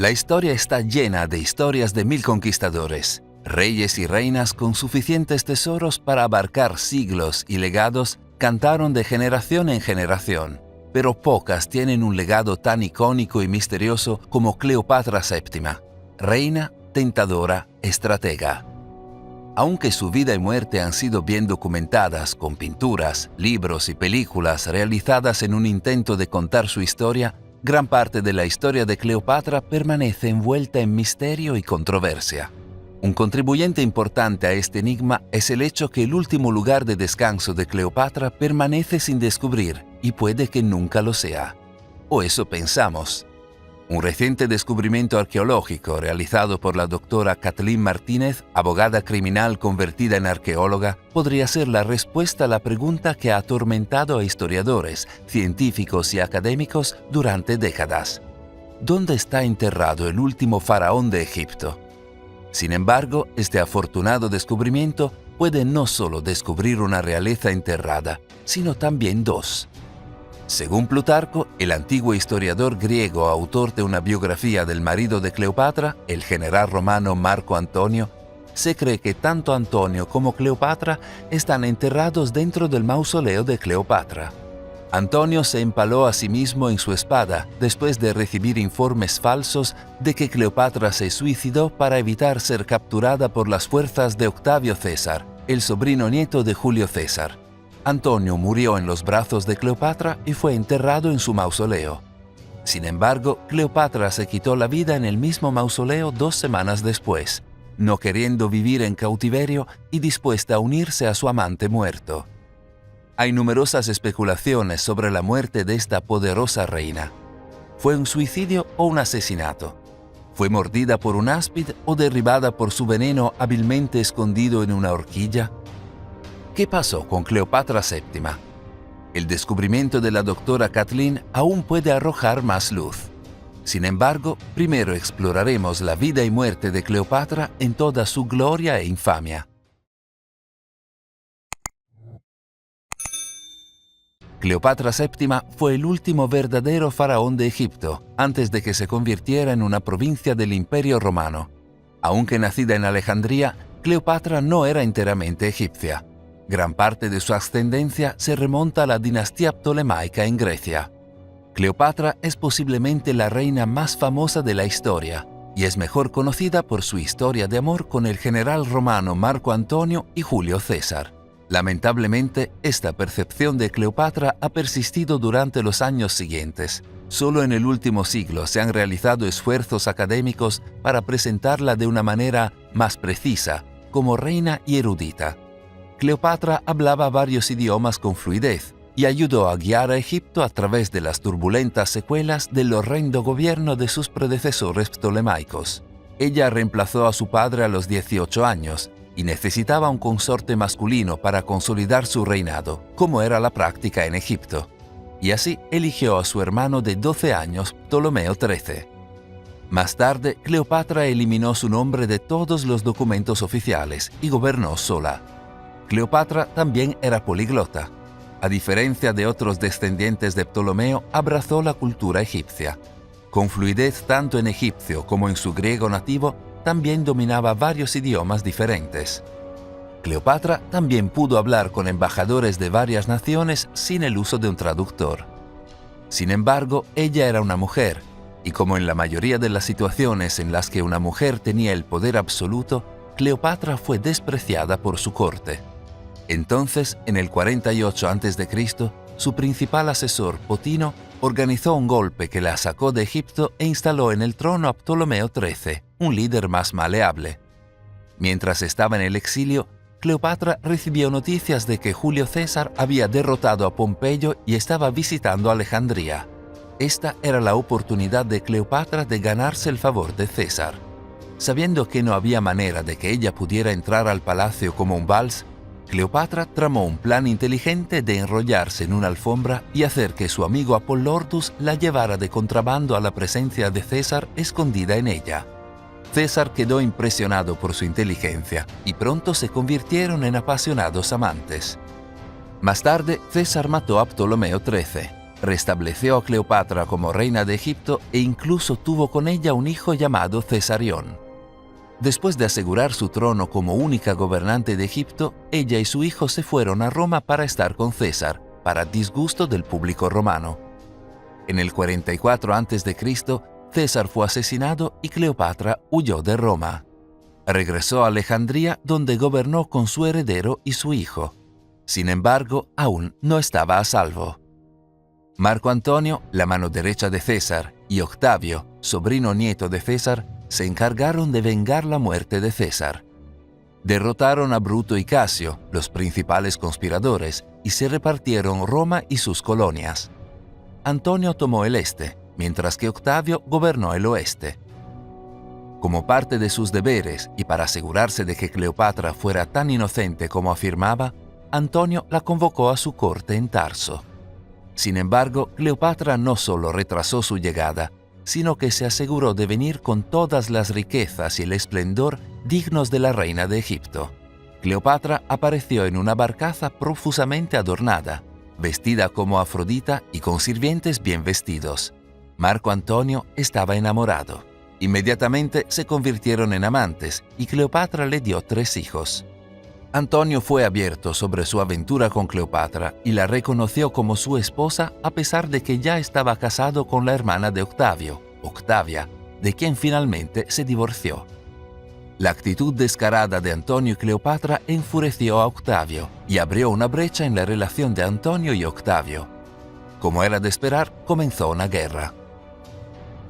La historia está llena de historias de 1000 conquistadores, reyes y reinas con suficientes tesoros para abarcar siglos y legados cantaron de generación en generación, pero pocas tienen un legado tan icónico y misterioso como Cleopatra VII, reina, tentadora, estratega. Aunque su vida y muerte han sido bien documentadas con pinturas, libros y películas realizadas en un intento de contar su historia, gran parte de la historia de Cleopatra permanece envuelta en misterio y controversia. Un contribuyente importante a este enigma es el hecho que el último lugar de descanso de Cleopatra permanece sin descubrir y puede que nunca lo sea. O eso pensamos. Un reciente descubrimiento arqueológico realizado por la doctora Kathleen Martínez, abogada criminal convertida en arqueóloga, podría ser la respuesta a la pregunta que ha atormentado a historiadores, científicos y académicos durante décadas. ¿Dónde está enterrado el último faraón de Egipto? Sin embargo, este afortunado descubrimiento puede no solo descubrir una realeza enterrada, sino también dos. Según Plutarco, el antiguo historiador griego autor de una biografía del marido de Cleopatra, el general romano Marco Antonio, se cree que tanto Antonio como Cleopatra están enterrados dentro del mausoleo de Cleopatra. Antonio se empaló a sí mismo en su espada después de recibir informes falsos de que Cleopatra se suicidó para evitar ser capturada por las fuerzas de Octavio César, el sobrino nieto de Julio César. Antonio murió en los brazos de Cleopatra y fue enterrado en su mausoleo. Sin embargo, Cleopatra se quitó la vida en el mismo mausoleo 2 semanas después, no queriendo vivir en cautiverio y dispuesta a unirse a su amante muerto. Hay numerosas especulaciones sobre la muerte de esta poderosa reina. ¿Fue un suicidio o un asesinato? ¿Fue mordida por un áspid o derribada por su veneno hábilmente escondido en una horquilla? ¿Qué pasó con Cleopatra VII? El descubrimiento de la doctora Kathleen aún puede arrojar más luz. Sin embargo, primero exploraremos la vida y muerte de Cleopatra en toda su gloria e infamia. Cleopatra VII fue el último verdadero faraón de Egipto antes de que se convirtiera en una provincia del Imperio Romano. Aunque nacida en Alejandría, Cleopatra no era enteramente egipcia. Gran parte de su ascendencia se remonta a la dinastía ptolemaica en Grecia. Cleopatra es posiblemente la reina más famosa de la historia y es mejor conocida por su historia de amor con el general romano Marco Antonio y Julio César. Lamentablemente, esta percepción de Cleopatra ha persistido durante los años siguientes. Solo en el último siglo se han realizado esfuerzos académicos para presentarla de una manera más precisa, como reina y erudita. Cleopatra hablaba varios idiomas con fluidez y ayudó a guiar a Egipto a través de las turbulentas secuelas del horrendo gobierno de sus predecesores ptolemaicos. Ella reemplazó a su padre a los 18 años y necesitaba un consorte masculino para consolidar su reinado, como era la práctica en Egipto. Y así eligió a su hermano de 12 años, Ptolomeo XIII. Más tarde, Cleopatra eliminó su nombre de todos los documentos oficiales y gobernó sola. Cleopatra también era poliglota. A diferencia de otros descendientes de Ptolomeo, abrazó la cultura egipcia. Con fluidez tanto en egipcio como en su griego nativo, también dominaba varios idiomas diferentes. Cleopatra también pudo hablar con embajadores de varias naciones sin el uso de un traductor. Sin embargo, ella era una mujer, y como en la mayoría de las situaciones en las que una mujer tenía el poder absoluto, Cleopatra fue despreciada por su corte. Entonces, en el 48 a.C., su principal asesor, Potino, organizó un golpe que la sacó de Egipto e instaló en el trono a Ptolomeo XIII, un líder más maleable. Mientras estaba en el exilio, Cleopatra recibió noticias de que Julio César había derrotado a Pompeyo y estaba visitando Alejandría. Esta era la oportunidad de Cleopatra de ganarse el favor de César. Sabiendo que no había manera de que ella pudiera entrar al palacio como un vals, Cleopatra tramó un plan inteligente de enrollarse en una alfombra y hacer que su amigo Apollortus la llevara de contrabando a la presencia de César escondida en ella. César quedó impresionado por su inteligencia y pronto se convirtieron en apasionados amantes. Más tarde, César mató a Ptolomeo XIII. restableció a Cleopatra como reina de Egipto e incluso tuvo con ella un hijo llamado Cesarión. Después de asegurar su trono como única gobernante de Egipto, ella y su hijo se fueron a Roma para estar con César, para disgusto del público romano. En el 44 a.C., César fue asesinado y Cleopatra huyó de Roma. Regresó a Alejandría, donde gobernó con su heredero y su hijo. Sin embargo, aún no estaba a salvo. Marco Antonio, la mano derecha de César, y Octavio, sobrino nieto de César, se encargaron de vengar la muerte de César. Derrotaron a Bruto y Casio, los principales conspiradores, y se repartieron Roma y sus colonias. Antonio tomó el este, mientras que Octavio gobernó el oeste. Como parte de sus deberes y para asegurarse de que Cleopatra fuera tan inocente como afirmaba, Antonio la convocó a su corte en Tarso. Sin embargo, Cleopatra no solo retrasó su llegada, sino que se aseguró de venir con todas las riquezas y el esplendor dignos de la reina de Egipto. Cleopatra apareció en una barcaza profusamente adornada, vestida como Afrodita y con sirvientes bien vestidos. Marco Antonio estaba enamorado. Inmediatamente se convirtieron en amantes y Cleopatra le dio 3 hijos. Antonio fue abierto sobre su aventura con Cleopatra y la reconoció como su esposa a pesar de que ya estaba casado con la hermana de Octavio, Octavia, de quien finalmente se divorció. La actitud descarada de Antonio y Cleopatra enfureció a Octavio y abrió una brecha en la relación de Antonio y Octavio. Como era de esperar, comenzó una guerra.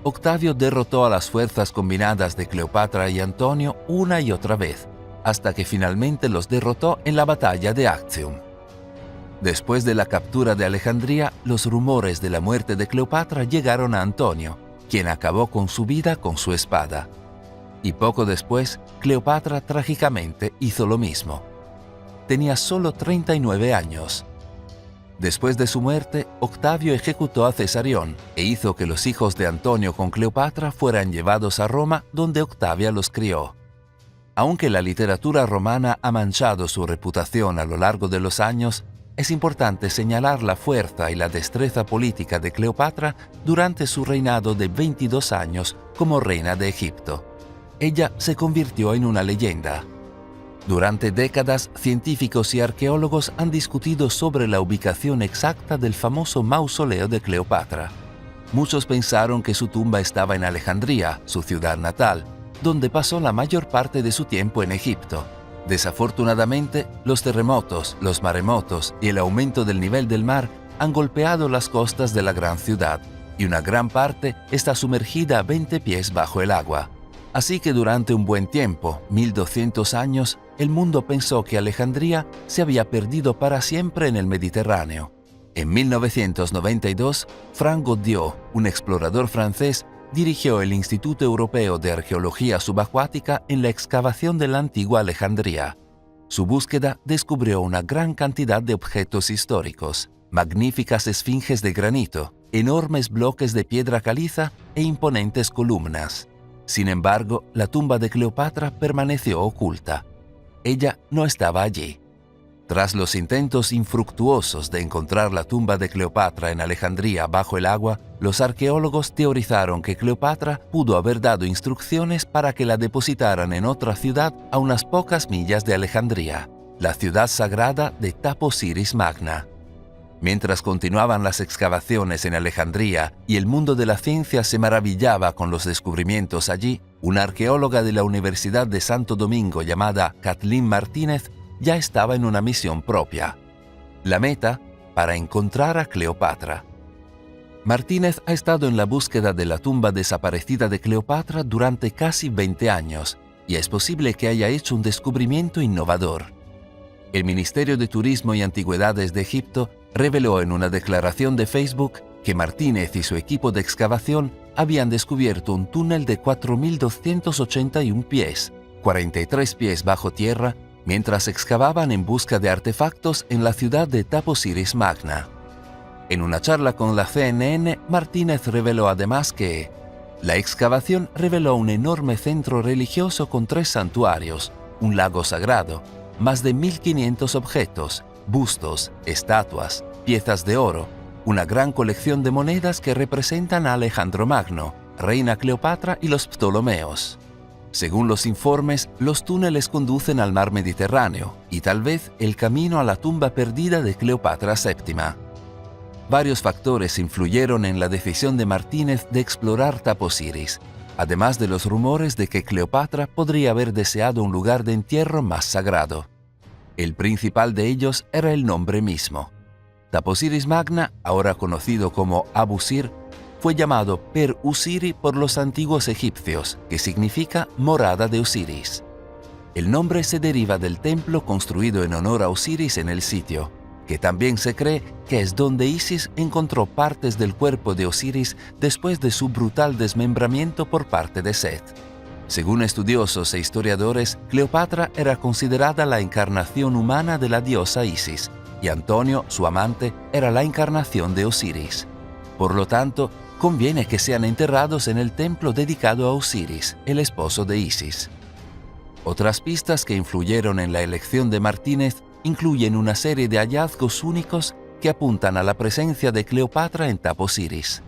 Octavio derrotó a las fuerzas combinadas de Cleopatra y Antonio una y otra vez, hasta que finalmente los derrotó en la batalla de Actium. Después de la captura de Alejandría, los rumores de la muerte de Cleopatra llegaron a Antonio, quien acabó con su vida con su espada. Y poco después, Cleopatra trágicamente hizo lo mismo. Tenía solo 39 años. Después de su muerte, Octavio ejecutó a Cesarión e hizo que los hijos de Antonio con Cleopatra fueran llevados a Roma, donde Octavia los crió. Aunque la literatura romana ha manchado su reputación a lo largo de los años, es importante señalar la fuerza y la destreza política de Cleopatra durante su reinado de 22 años como reina de Egipto. Ella se convirtió en una leyenda. Durante décadas, científicos y arqueólogos han discutido sobre la ubicación exacta del famoso mausoleo de Cleopatra. Muchos pensaron que su tumba estaba en Alejandría, su ciudad natal, donde pasó la mayor parte de su tiempo en Egipto. Desafortunadamente, los terremotos, los maremotos y el aumento del nivel del mar han golpeado las costas de la gran ciudad, y una gran parte está sumergida a 20 pies bajo el agua. Así que durante un buen tiempo, 1200 años, el mundo pensó que Alejandría se había perdido para siempre en el Mediterráneo. En 1992, Franck Goddiau, un explorador francés, dirigió el Instituto Europeo de Arqueología Subacuática en la excavación de la antigua Alejandría. Su búsqueda descubrió una gran cantidad de objetos históricos, magníficas esfinges de granito, enormes bloques de piedra caliza e imponentes columnas. Sin embargo, la tumba de Cleopatra permaneció oculta. Ella no estaba allí. Tras los intentos infructuosos de encontrar la tumba de Cleopatra en Alejandría bajo el agua, los arqueólogos teorizaron que Cleopatra pudo haber dado instrucciones para que la depositaran en otra ciudad a unas pocas millas de Alejandría, la ciudad sagrada de Taposiris Magna. Mientras continuaban las excavaciones en Alejandría y el mundo de la ciencia se maravillaba con los descubrimientos allí, una arqueóloga de la Universidad de Santo Domingo llamada Kathleen Martínez ya estaba en una misión propia. La meta, para encontrar a Cleopatra. Martínez ha estado en la búsqueda de la tumba desaparecida de Cleopatra durante casi 20 años y es posible que haya hecho un descubrimiento innovador. El Ministerio de Turismo y Antigüedades de Egipto reveló en una declaración de Facebook que Martínez y su equipo de excavación habían descubierto un túnel de 4.281 pies, 43 pies bajo tierra, mientras excavaban en busca de artefactos en la ciudad de Taposiris Magna. En una charla con la CNN, Martínez reveló además que la excavación reveló un enorme centro religioso con 3 santuarios, un lago sagrado, más de 1.500 objetos, bustos, estatuas, piezas de oro, una gran colección de monedas que representan a Alejandro Magno, Reina Cleopatra y los Ptolomeos. Según los informes, los túneles conducen al mar Mediterráneo y tal vez el camino a la tumba perdida de Cleopatra VII. Varios factores influyeron en la decisión de Martínez de explorar Taposiris, además de los rumores de que Cleopatra podría haber deseado un lugar de entierro más sagrado. El principal de ellos era el nombre mismo. Taposiris Magna, ahora conocido como Abusir, fue llamado Per Usiri por los antiguos egipcios, que significa morada de Osiris. El nombre se deriva del templo construido en honor a Osiris en el sitio, que también se cree que es donde Isis encontró partes del cuerpo de Osiris después de su brutal desmembramiento por parte de Set. Según estudiosos e historiadores, Cleopatra era considerada la encarnación humana de la diosa Isis, y Antonio, su amante, era la encarnación de Osiris. Por lo tanto, conviene que sean enterrados en el templo dedicado a Osiris, el esposo de Isis. Otras pistas que influyeron en la elección de Martínez incluyen una serie de hallazgos únicos que apuntan a la presencia de Cleopatra en Taposiris.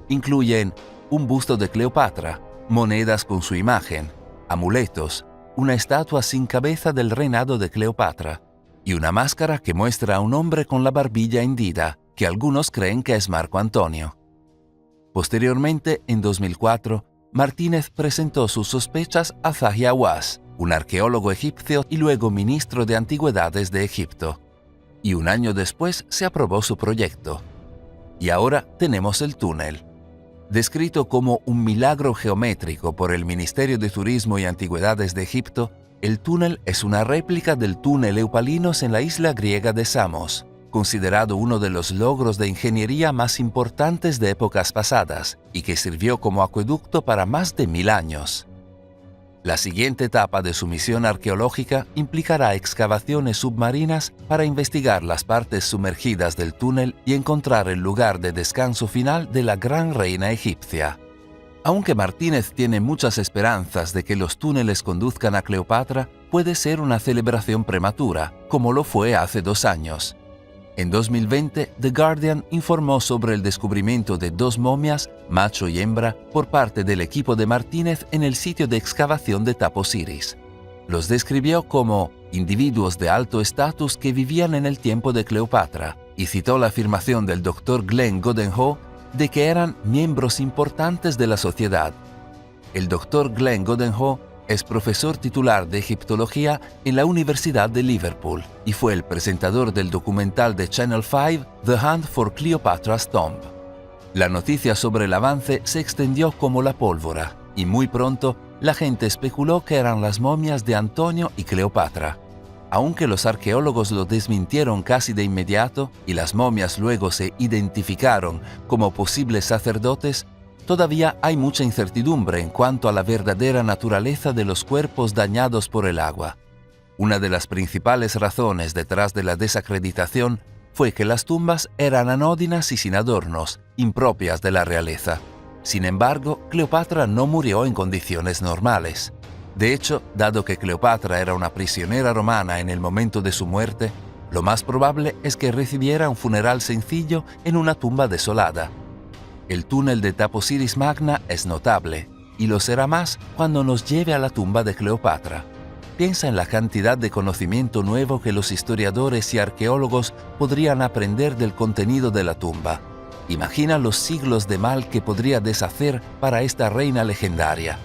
Incluyen un busto de Cleopatra, monedas con su imagen, amuletos, una estatua sin cabeza del reinado de Cleopatra y una máscara que muestra a un hombre con la barbilla hendida, que algunos creen que es Marco Antonio. Posteriormente, en 2004, Martínez presentó sus sospechas a Zahi Hawass, un arqueólogo egipcio y luego ministro de Antigüedades de Egipto. Y un año después se aprobó su proyecto. Y ahora tenemos el túnel. Descrito como un milagro geométrico por el Ministerio de Turismo y Antigüedades de Egipto, el túnel es una réplica del túnel Eupalinos en la isla griega de Samos, considerado uno de los logros de ingeniería más importantes de épocas pasadas y que sirvió como acueducto para más de 1000 años. La siguiente etapa de su misión arqueológica implicará excavaciones submarinas para investigar las partes sumergidas del túnel y encontrar el lugar de descanso final de la gran reina egipcia. Aunque Martínez tiene muchas esperanzas de que los túneles conduzcan a Cleopatra, puede ser una celebración prematura, como lo fue hace 2 años. En 2020, The Guardian informó sobre el descubrimiento de 2 momias, macho y hembra, por parte del equipo de Martínez en el sitio de excavación de Taposiris. Los describió como individuos de alto estatus que vivían en el tiempo de Cleopatra y citó la afirmación del Dr. Glenn Godenhoe de que eran miembros importantes de la sociedad. El Dr. Glenn Godenhoe es profesor titular de egiptología en la Universidad de Liverpool y fue el presentador del documental de Channel 5 The Hunt for Cleopatra's Tomb. La noticia sobre el avance se extendió como la pólvora y muy pronto la gente especuló que eran las momias de Antonio y Cleopatra. Aunque los arqueólogos lo desmintieron casi de inmediato y las momias luego se identificaron como posibles sacerdotes, todavía hay mucha incertidumbre en cuanto a la verdadera naturaleza de los cuerpos dañados por el agua. Una de las principales razones detrás de la desacreditación fue que las tumbas eran anódinas y sin adornos, impropias de la realeza. Sin embargo, Cleopatra no murió en condiciones normales. De hecho, dado que Cleopatra era una prisionera romana en el momento de su muerte, lo más probable es que recibiera un funeral sencillo en una tumba desolada. El túnel de Taposiris Magna es notable, y lo será más cuando nos lleve a la tumba de Cleopatra. Piensa en la cantidad de conocimiento nuevo que los historiadores y arqueólogos podrían aprender del contenido de la tumba. Imagina los siglos de mal que podría deshacer para esta reina legendaria.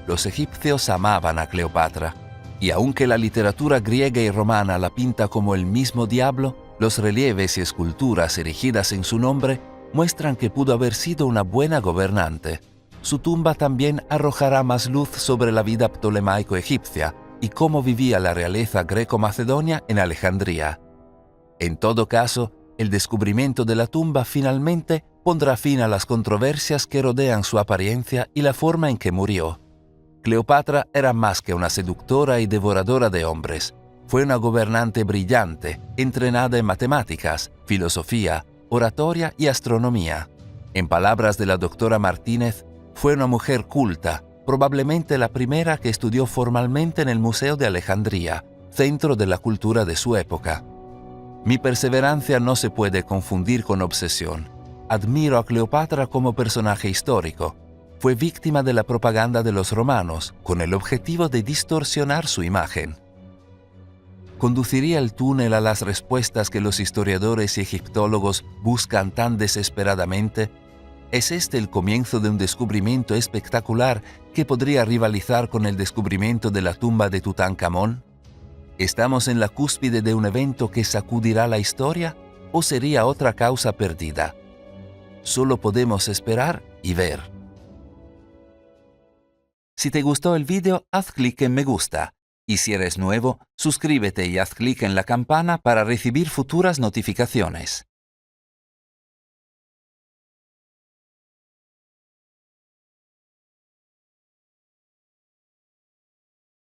Los egipcios amaban a Cleopatra, y aunque la literatura griega y romana la pinta como el mismo diablo, los relieves y esculturas erigidas en su nombre muestran que pudo haber sido una buena gobernante. Su tumba también arrojará más luz sobre la vida ptolemaico-egipcia y cómo vivía la realeza greco-macedonia en Alejandría. En todo caso, el descubrimiento de la tumba finalmente pondrá fin a las controversias que rodean su apariencia y la forma en que murió. Cleopatra era más que una seductora y devoradora de hombres. Fue una gobernante brillante, entrenada en matemáticas, filosofía, oratoria y astronomía. En palabras de la doctora Martínez, fue una mujer culta, probablemente la primera que estudió formalmente en el Museo de Alejandría, centro de la cultura de su época. Mi perseverancia no se puede confundir con obsesión. admiro a Cleopatra como personaje histórico. Fue víctima de la propaganda de los romanos con el objetivo de distorsionar su imagen. ¿Conduciría el túnel a las respuestas que los historiadores y egiptólogos buscan tan desesperadamente? ¿Es este el comienzo de un descubrimiento espectacular que podría rivalizar con el descubrimiento de la tumba de Tutankamón? ¿Estamos en la cúspide de un evento que sacudirá la historia o sería otra causa perdida? Solo podemos esperar y ver. Si te gustó el vídeo, haz clic en me gusta. Y si eres nuevo, suscríbete y haz clic en la campana para recibir futuras notificaciones.